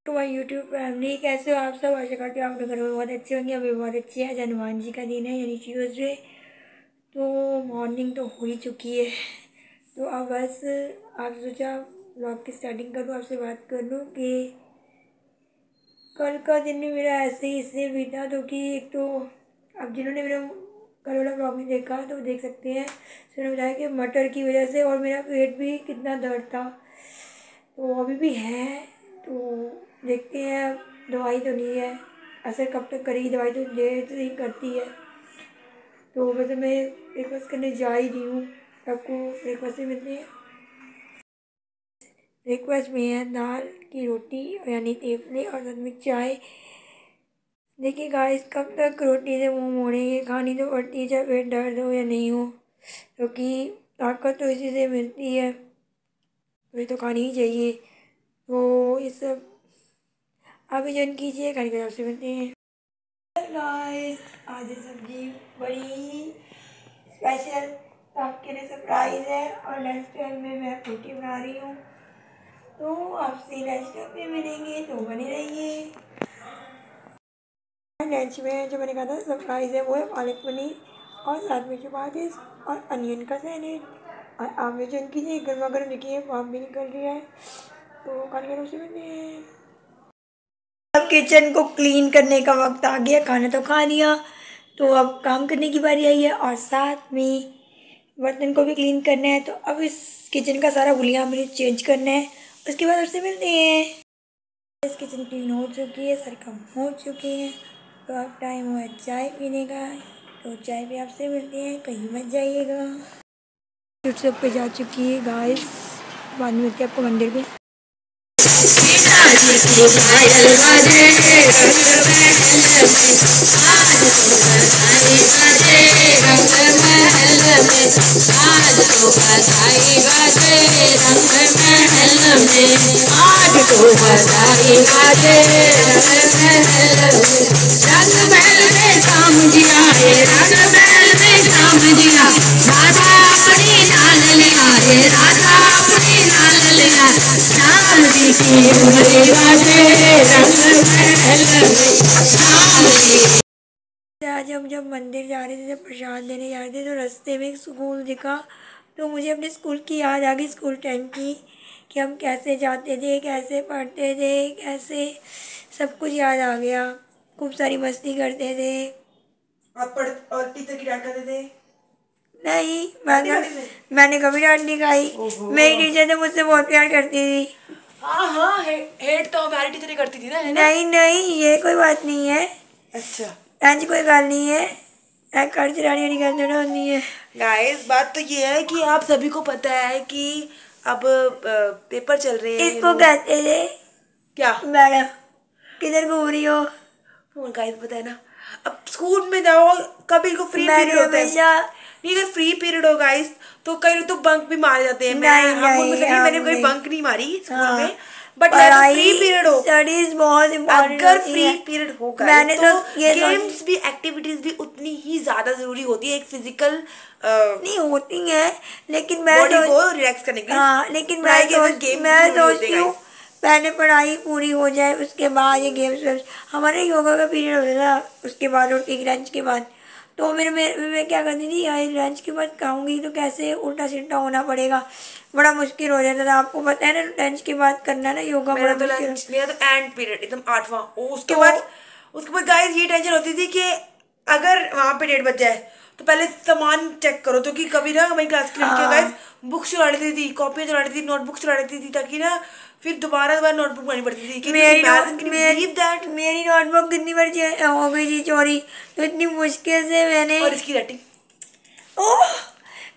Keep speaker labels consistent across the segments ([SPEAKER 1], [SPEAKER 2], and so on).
[SPEAKER 1] To my YouTube family, कैसे हो आप सब। आशा करती हूँ आप लोग घर में बहुत अच्छे होंगे। अभी बहुत अच्छे हैं। आज हनुमान जी का दिन है यानी ट्यूसडे। तो मॉर्निंग तो हो ही चुकी है। तो अब बस आप सोचा ब्लॉग की स्टार्टिंग करूँ, आपसे बात कर लूँ कि कल का दिन भी मेरा ऐसे ही इसलिए बीता। तो कि एक तो अब जिन्होंने मेरा कल वाला ब्लॉग नहीं देखा तो देख सकते हैं। तो उन्होंने बताया कि मटर की वजह से और मेरा पेट भी कितना दर्द था, तो अभी भी है। तो देखते हैं, दवाई तो नहीं है, असर कब तक करेगी दवाई, तो देर से ही करती है। तो वैसे मैं ब्रेकफास्ट करने जा ही रही हूँ। आपको ब्रेकफास्ट में मिलते हैं। ब्रेकफास्ट में है दाल की रोटी यानी तेफले और साथ में चाय। देखिए गाइस, कब तक रोटी से मुंह मोड़ेंगे, खानी तो पड़ती है चाहे पेट दर्द हो या नहीं हो, क्योंकि ताकत तो इसी से मिलती है, तो ये तो खानी ही चाहिए। तो ये सब आप जन कीजिए, खाने के से मिलते हैं। गाइस, आज ये सब्जी बड़ी स्पेशल आपके लिए सरप्राइज है और लंच टाइम में मैं रोटी बना रही हूँ। तो आपसे लंच टाइम में मिलेंगे, तो बने रहिए। लंच में जो मैंने कहा था सरप्राइज है वो है पालक पनीर और साथ में चपाती और अनियन का सैलेड। और आप जन कीजिए, गर्मा गर्म देखिए भाप भी निकल रही है। तो खाने के से मिलते हैं। अब किचन को क्लीन करने का वक्त आ गया। खाना तो खा लिया, तो अब काम करने की बारी आई है और साथ में बर्तन को भी क्लीन करना है। तो अब इस किचन का सारा गुलिया मुझे चेंज करना है, उसके बाद आपसे मिलते हैं। इस किचन क्लीन हो चुकी है, सारे काम हो चुके हैं। तो अब टाइम हुआ है चाय पीने का, तो चाय भी आपसे मिलते हैं, कहीं मत जाइएगा। सब पे जा चुकी है गाइस, बाद में मिलते हैं आपको मंदिर में। आज हम जब मंदिर जा रहे थे, जब प्रसाद देने जा रहे थे, तो रास्ते में एक स्कूल दिखा। तो मुझे अपने स्कूल की याद आ गई, स्कूल टाइम की, कि हम कैसे जाते थे, कैसे पढ़ते थे, कैसे सब कुछ याद आ गया। खूब सारी मस्ती करते थे। आप पढ़ और टीचर की डांट खाते थे? नहीं, मैंने कभी डांट नहीं खाई। मेरी टीचर तो मुझसे बहुत प्यार करती थी।
[SPEAKER 2] हाँ हाँ, हेट तो हमारी टीचर ही करती थी ना, है ना?
[SPEAKER 1] नहीं नहीं, ये कोई बात नहीं है।
[SPEAKER 2] अच्छा,
[SPEAKER 1] आज कोई गल नहीं है, कर चलानी वाली गल थोड़ा होनी है।
[SPEAKER 2] गाइस, बात तो ये है कि आप सभी को पता है कि अब पेपर चल रहे हैं।
[SPEAKER 1] इसको कहते थे
[SPEAKER 2] क्या
[SPEAKER 1] मैडम, किधर घूम रही हो?
[SPEAKER 2] गाइस, पता है ना, अब स्कूल में जाओ, कभी को फ्री पीरियड होता है। नहीं, अगर फ्री पीरियड हो गाइस, तो कई लोग तो बंक भी मार जाते हैं। मैंने कभी बंक नहीं मारी स्कूल में, बट फ्री पीरियड हो,
[SPEAKER 1] स्टडीज बहुत इम्पोर्टेंट
[SPEAKER 2] अगर
[SPEAKER 1] होती
[SPEAKER 2] फ्री
[SPEAKER 1] है।
[SPEAKER 2] पीरियड हो
[SPEAKER 1] मैंने
[SPEAKER 2] तो
[SPEAKER 1] ये
[SPEAKER 2] गेम्स भी, एक्टिविटीज भी उतनी ही ज्यादा जरूरी होती है, एक फिजिकल
[SPEAKER 1] नहीं होती है, लेकिन मैं
[SPEAKER 2] बॉडी को रिलैक्स करने के लिए।
[SPEAKER 1] हाँ, लेकिन
[SPEAKER 2] मैं
[SPEAKER 1] सोचती हूँ पहले पढ़ाई पूरी हो जाए, उसके बाद ये गेम्स। हमारे योगा का पीरियड होता था, उसके बाद रोटी की लंच के बाद। तो मैं क्या करती थी यार, लंच के बाद खाऊंगी तो कैसे उल्टा सीधा होना पड़ेगा, बड़ा मुश्किल हो जाता था। आपको पता है ना, लंच के बाद करना ना योगा बड़ा मुश्किल।
[SPEAKER 2] मेरा तो एंड पीरियड एकदम 8वां। उसके बाद गाइस ये टेंशन होती थी कि अगर वहां पे 1:30 बज जाए तो पहले सामान चेक करो, तो कि कभी ना हमारी क्लास की लड़कियां गाइस बुक्स चुरा लेती थी, कॉपियां चुरा लेती थी, नोटबुक चुरा लेती थी, ताकि ना फिर दोबारा नोटबुक बनानी पड़ती थी।
[SPEAKER 1] मेरी नोटबुक कितनी बार हो गई थी चोरी, तो इतनी मुश्किल से मैंने।
[SPEAKER 2] और इसकी राइटिंग,
[SPEAKER 1] ओह,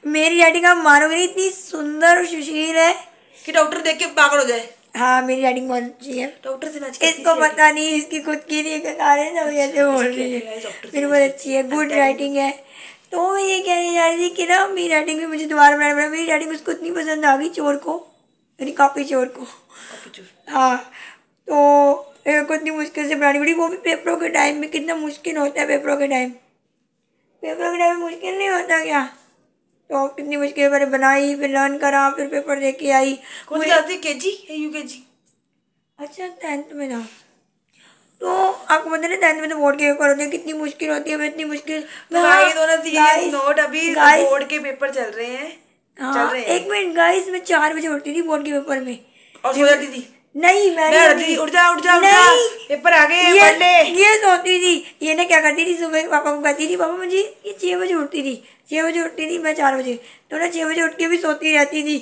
[SPEAKER 1] मेरी राइटिंग आप मारोगे नहीं, इतनी सुंदर और सुशील है
[SPEAKER 2] कि डॉक्टर देख के पागल हो जाए।
[SPEAKER 1] हाँ, मेरी राइटिंग बहुत अच्छी है।
[SPEAKER 2] डॉक्टर से
[SPEAKER 1] इसको पता नहीं, इसकी खुद की नहीं बता रहे सब ऐसे बोल रही है। मेरी बहुत अच्छी है, गुड राइटिंग है। तो मैं ये कहने जा रही थी कि ना, मेरी राइटिंग भी मुझे दोबारा बनाना पड़ा। मेरी राइटिंग उसको इतनी पसंद आ गई, चोर को, यानी कॉपी चोर को। हाँ, तो मेरे को इतनी मुश्किल से बनानी पड़ी, वो भी पेपरों के टाइम में। कितना मुश्किल होता है पेपरों के टाइम में मुश्किल नहीं होता क्या? तो कितनी मुश्किल मैंने बनाई, फिर लर्न करा, फिर पेपर दे के आई।
[SPEAKER 2] कौन सी क्लास थी, केजी या यूकेजी?
[SPEAKER 1] अच्छा 10th में था। तो आपको पता है 10th में तो बोर्ड के पेपर होते हैं, कितनी मुश्किल होती है, मैं इतनी मुश्किल
[SPEAKER 2] तो गाइस दोनों सीरियस नोट, अभी
[SPEAKER 1] गाइस
[SPEAKER 2] बोर्ड के पेपर चल रहे हैं।
[SPEAKER 1] हाँ एक मिनट गाइस, मैं 4 बजे उठती थी बोर्ड के पेपर में
[SPEAKER 2] और सो जाती थी।
[SPEAKER 1] नहीं मैं
[SPEAKER 2] मैं
[SPEAKER 1] नहीं
[SPEAKER 2] उठती थी,
[SPEAKER 1] होती
[SPEAKER 2] उठ जा उठ जा उठ जा,
[SPEAKER 1] नहीं
[SPEAKER 2] पेपर आ गए
[SPEAKER 1] ये
[SPEAKER 2] पढ़ ले।
[SPEAKER 1] ये सोती थी, ये ना क्या करती थी, सुबह पापा को कहती थी पापा मुझे, ये 6 बजे उठती थी, 6 बजे उठती थी, मैं 4 बजे, तो ना 6 बजे उठ के भी सोती रहती थी।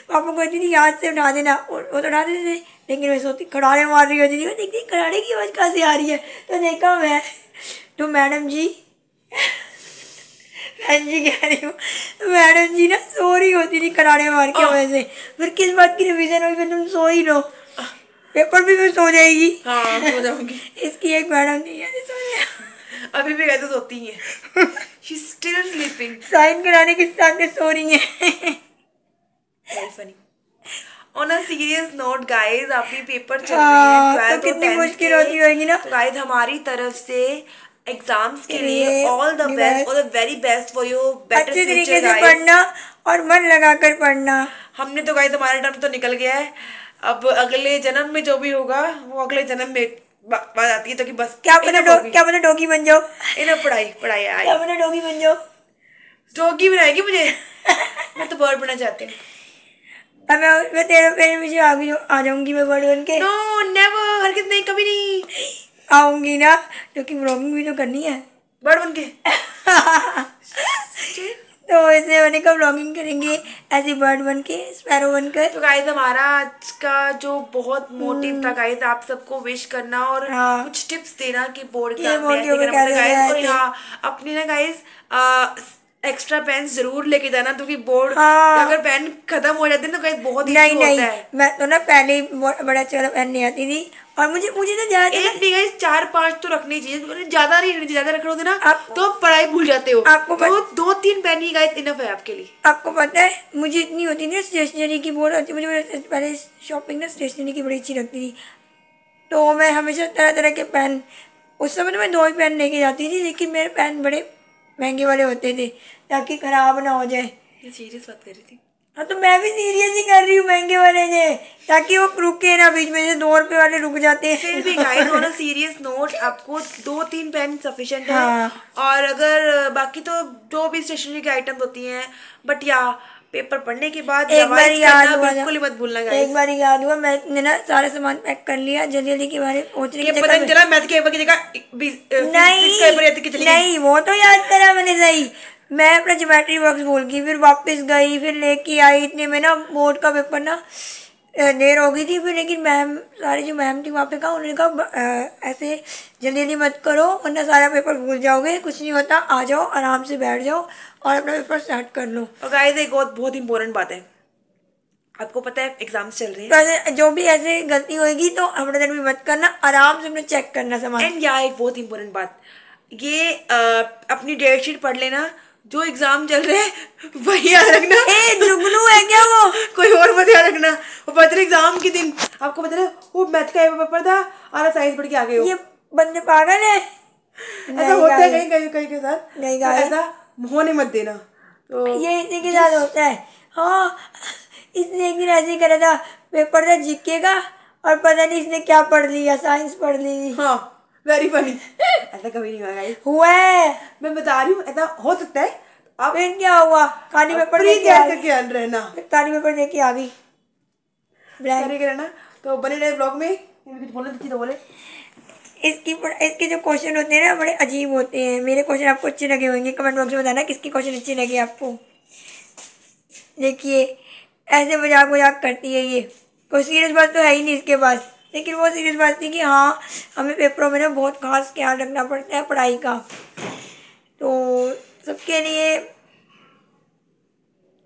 [SPEAKER 1] पापा को कहती थी याद से उठा देना, वो तो उठा देते थे, लेकिन मैं सोती खड़ाड़े मार रही होती थी, मैं देखती खड़ाड़े की आवाज़ कहाँ से आ रही है, तो देखा मैं, तो मैडम जी मैम जी कह रही हूँ, मैडम जी ना सो रही होती थी खड़ाड़े मार के वजह से, फिर किस बात की रिवीजन हुई, फिर तुम सो ही लो, पेपर भी फिर सो जाएगी।
[SPEAKER 2] हाँ सो जाऊंगी।
[SPEAKER 1] इसकी एक मैडम नहीं है जो सो
[SPEAKER 2] अभी भी कहते सोती है। She still sleeping.
[SPEAKER 1] साइन कराने के साथ में सो रही है।
[SPEAKER 2] Very funny. On a serious note guys, अभी पेपर चल रहे
[SPEAKER 1] हाँ
[SPEAKER 2] हैं
[SPEAKER 1] तो
[SPEAKER 2] 12th और
[SPEAKER 1] कितनी
[SPEAKER 2] 10th
[SPEAKER 1] मुश्किल होती
[SPEAKER 2] के।
[SPEAKER 1] होगी ना।
[SPEAKER 2] तो गाइस हमारी तरफ से एग्जाम्स के लिए
[SPEAKER 1] ये
[SPEAKER 2] all the best, all the very best for your better
[SPEAKER 1] अच्छे
[SPEAKER 2] फ्यूचर
[SPEAKER 1] तरीके से
[SPEAKER 2] गाइस।
[SPEAKER 1] पढ़ना और मन लगाकर पढ़ना।
[SPEAKER 2] हमने तो गाइस हमारा टाइम तो निकल गया है, अब अगले जन्म में जो भी होगा वो अगले जन्म में बात आती है, तो कि बस
[SPEAKER 1] क्या पता डॉगी बन जाओ,
[SPEAKER 2] इनफ पढ़ाई पढ़ाई आई।
[SPEAKER 1] क्या पता डॉगी बन जाओ।
[SPEAKER 2] डॉगी बनाएगी मुझे? मैं तो बर्ड बनना चाहती हूँ।
[SPEAKER 1] अब मैं तेरे पेड़ पीछे आ जाऊंगी, मैं बर्ड बन के।
[SPEAKER 2] नो नेवर, हरगिज़ नहीं, कभी नहीं।
[SPEAKER 1] आऊंगी ना, क्योंकि व्लॉगिंग भी तो करनी है।
[SPEAKER 2] बर्ड बन के।
[SPEAKER 1] तो ऐसे होने का व्लॉगिंग करेंगे, ऐसे बर्ड बन के, स्पैरो बनकर।
[SPEAKER 2] तो गाइस हमारा आज का जो बहुत मोटिव था गाइस, आप सबको विश करना और
[SPEAKER 1] हाँ
[SPEAKER 2] कुछ टिप्स देना कि बोर्ड
[SPEAKER 1] ये
[SPEAKER 2] एग्जाम में
[SPEAKER 1] बोर्ड के
[SPEAKER 2] ऐसे
[SPEAKER 1] ऊपर
[SPEAKER 2] करना पड़ता
[SPEAKER 1] कैसे
[SPEAKER 2] है गाइस। और
[SPEAKER 1] ऐसे।
[SPEAKER 2] हाँ, अपनी ना गाइस एक्स्ट्रा पेन जरूर लेके जाना, क्योंकि बोर्ड
[SPEAKER 1] हाँ
[SPEAKER 2] अगर पेन खत्म हो जाते हैं तो गाइस बहुत
[SPEAKER 1] नहीं
[SPEAKER 2] इशू
[SPEAKER 1] नहीं,
[SPEAKER 2] होता है।
[SPEAKER 1] मैं तो ना पहले ही बड़ा अच्छा वाला पेन नहीं आती थी, और मुझे मुझे ना ज्यादा
[SPEAKER 2] एक नहीं गाइस, 4-5 तो रखनी चाहिए, ज्यादा नहीं रखनी चाहिए, ज्यादा रख लोगे ना
[SPEAKER 1] आपको
[SPEAKER 2] तो पढ़ाई भूल जाते हो।
[SPEAKER 1] आपको
[SPEAKER 2] तो 2-3 पेन ही गाइस इनफ है आपके लिए।
[SPEAKER 1] आपको पता है मुझे इतनी होती थी ना स्टेशनरी की बहुत अच्छी, मुझे पहले शॉपिंग ना स्टेशनरी की बड़ी अच्छी लगती थी, तो मैं हमेशा तरह तरह के पेन, उस समय तो मैं 2 ही पेन लेके जाती थी, लेकिन मेरे पेन बड़े महंगे वाले होते थे ताकि ख़राब ना हो जाए।
[SPEAKER 2] मैं सीरियस बात कर रही थी।
[SPEAKER 1] हाँ तो मैं भी सीरियस ही कर रही हूँ, महंगे वाले ने, ताकि वो रुके ना, बीच में से 2 रुपये वाले रुक जाते
[SPEAKER 2] फिर
[SPEAKER 1] हैं।
[SPEAKER 2] भी guys on a serious note, आपको 2-3 पेन सफिशिएंट है।
[SPEAKER 1] हाँ
[SPEAKER 2] और अगर बाकी तो जो भी स्टेशनरी की आइटम्स होती हैं, बट या पेपर पढ़ने के बाद
[SPEAKER 1] एक बार
[SPEAKER 2] रिवाइज
[SPEAKER 1] याद
[SPEAKER 2] करना
[SPEAKER 1] हुआ था,
[SPEAKER 2] बिल्कुल ही मत भूलना
[SPEAKER 1] एक
[SPEAKER 2] गाइस।
[SPEAKER 1] बार याद हुआ, मैंने ना सारा सामान पैक कर लिया जल्दी जल्दी के बारे में पहुँचने
[SPEAKER 2] ये
[SPEAKER 1] के
[SPEAKER 2] पता
[SPEAKER 1] चक्कर
[SPEAKER 2] नहीं
[SPEAKER 1] में।
[SPEAKER 2] चला मैथ के पेपर की जगह फिजिक्स का पेपर याद चली गई।
[SPEAKER 1] नहीं वो तो याद करा मैंने सही, मैं अपना ज्योमेट्री बॉक्स भूल गई, फिर वापस गई, फिर लेके आई, इतने में ना बोर्ड का पेपर ना देर हो गई थी, फिर लेकिन मैम, सारी जो मैम थी वहाँ पे कहा, उन्होंने कहा ऐसे जल्दी जल्दी मत करो वरना सारा पेपर भूल जाओगे, कुछ नहीं होता, आ जाओ आराम से बैठ जाओ और अपना पेपर स्टार्ट कर लो।
[SPEAKER 2] और गाइस एक और बहुत इंपॉर्टेंट बात है, आपको पता है एग्जाम्स चल रहे हैं,
[SPEAKER 1] तो ऐसे जो भी ऐसे गलती होगी तो अपने भी मत करना, आराम से अपने चेक करना सामान।
[SPEAKER 2] एंड या एक बहुत इंपॉर्टेंट बात, ये अपनी डेट शीट पढ़ लेना, जो एग्जाम चल रहे हैं वही याद रखना।
[SPEAKER 1] ए जुगनू है क्या वो?
[SPEAKER 2] कोई और मत याद रखना। वो पता है एग्जाम के दिन आपको पता है वो मैथ का पेपर था और साइंस पढ़ के आ गए हो।
[SPEAKER 1] ये बंदे पागल है।
[SPEAKER 2] ऐसा होता है कहीं कहीं कहीं के साथ,
[SPEAKER 1] नहीं
[SPEAKER 2] तो
[SPEAKER 1] गाइस,
[SPEAKER 2] ऐसा होने मत देना। तो
[SPEAKER 1] ये इसी के साथ होता है। हाँ इसने एक दिन ऐसे ही करा था, पेपर था जीके का और पता नहीं इसने क्या पढ़ लिया, साइंस पढ़ ली।
[SPEAKER 2] हाँ वेरी फनी। ऐसा कभी नहीं हुआ गाइस,
[SPEAKER 1] हुआ है,
[SPEAKER 2] मैं बता रही हूँ, ऐसा हो सकता है। आप
[SPEAKER 1] फिर क्या हुआ, खाली पेपर
[SPEAKER 2] प्री
[SPEAKER 1] देके
[SPEAKER 2] तैयार
[SPEAKER 1] आ
[SPEAKER 2] करके आ रहना,
[SPEAKER 1] गई, खाली पेपर देके आ गई ब्लैंक।
[SPEAKER 2] करके रहना। तो बने रहे ब्लॉग में, कुछ बोले तो बोले।
[SPEAKER 1] इसके जो क्वेश्चन होते हैं ना बड़े अजीब होते हैं, मेरे क्वेश्चन आपको अच्छे लगे होंगे, कमेंट बॉक्स में बताना किसके क्वेश्चन अच्छे लगे आपको। देखिए ऐसे मजाक मजाक करती है ये, कोई सीरियस बात तो है ही नहीं इसके पास, लेकिन वो सीरियस बात थी कि हाँ हमें पेपरों में ना बहुत खास ख्याल रखना पड़ता है पढ़ाई का। तो सबके लिए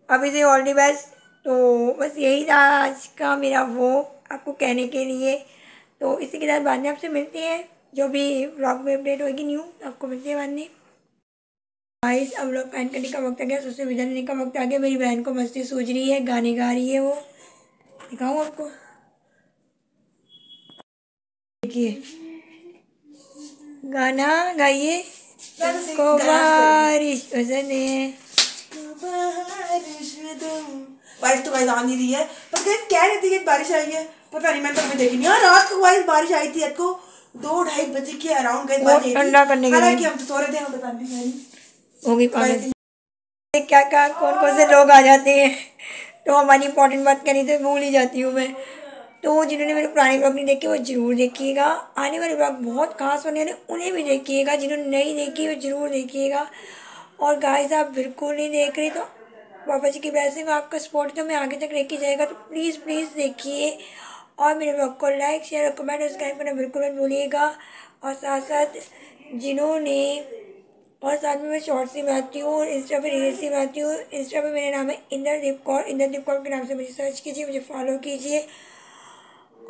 [SPEAKER 1] अभी से ऑल द बेस्ट। तो बस यही था आज का मेरा वो आपको कहने के लिए। तो इसी के साथ बाद में आपसे मिलते हैं, जो भी व्लॉग में अपडेट होगी न्यू आपको मिलते हैं बाद में। गाइस अब लोग एंड करने का वक्त आ गया, सबसे विदा लेने का वक्त आ गया। मेरी बहन को मस्ती सूझ रही है, गाने गा रही है, वो दिखाऊँ आपको, देखिए गाना गाइए। को बारिश पसंद है,
[SPEAKER 2] बारिश तो गाइस आ नहीं रही है, पर गाइस कह रही थी कि बारिश आई है, पता नहीं, मैंने तो कभी देखी नहीं। हाँ रात को गाइस बारिश आई थी, रात को 2-2:30 बजे के अराउंड गाइस बारिश आई थी।
[SPEAKER 1] ठंडा करने के लिए
[SPEAKER 2] हालांकि हम तो सो रहे थे, हमें पता नहीं
[SPEAKER 1] होगी पागल। क्या क्या कौन कौन से लोग आ जाते हैं, तो हमारी इंपॉर्टेंट बात करनी तो भूल ही जाती हूँ मैं। तो जिन्होंने मेरे पुराने ब्लॉग नहीं देखे वो ज़रूर देखिएगा, आने वाले ब्लॉग बहुत खास होने वाले, उन्हें भी देखिएगा। जिन्होंने नहीं देखी वो ज़रूर देखिएगा। और गाइस आप बिल्कुल नहीं देख रहे तो बाबा जी की ब्लेसिंग आपका सपोर्ट तो मैं आगे तक लेके जाएगा, तो प्लीज़ प्लीज़ देखिए। और मेरे ब्लॉग को लाइक शेयर और कमेंट और सब्सक्राइब करना बिल्कुल मत भूलिएगा। और साथ साथ जिन्होंने और साथ में मैं शॉर्ट्स भी बनाती हूँ और इंस्टा पे रील्स भी बनाती हूँ। इंस्टा पे मेरा नाम है इंद्रदीप कौर, इंद्रदीप कौर के नाम से मुझे सर्च कीजिए, मुझे फॉलो कीजिए।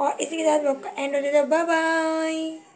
[SPEAKER 1] और इसी के साथ ब्लॉग का एंड हो जाता है। Bye bye.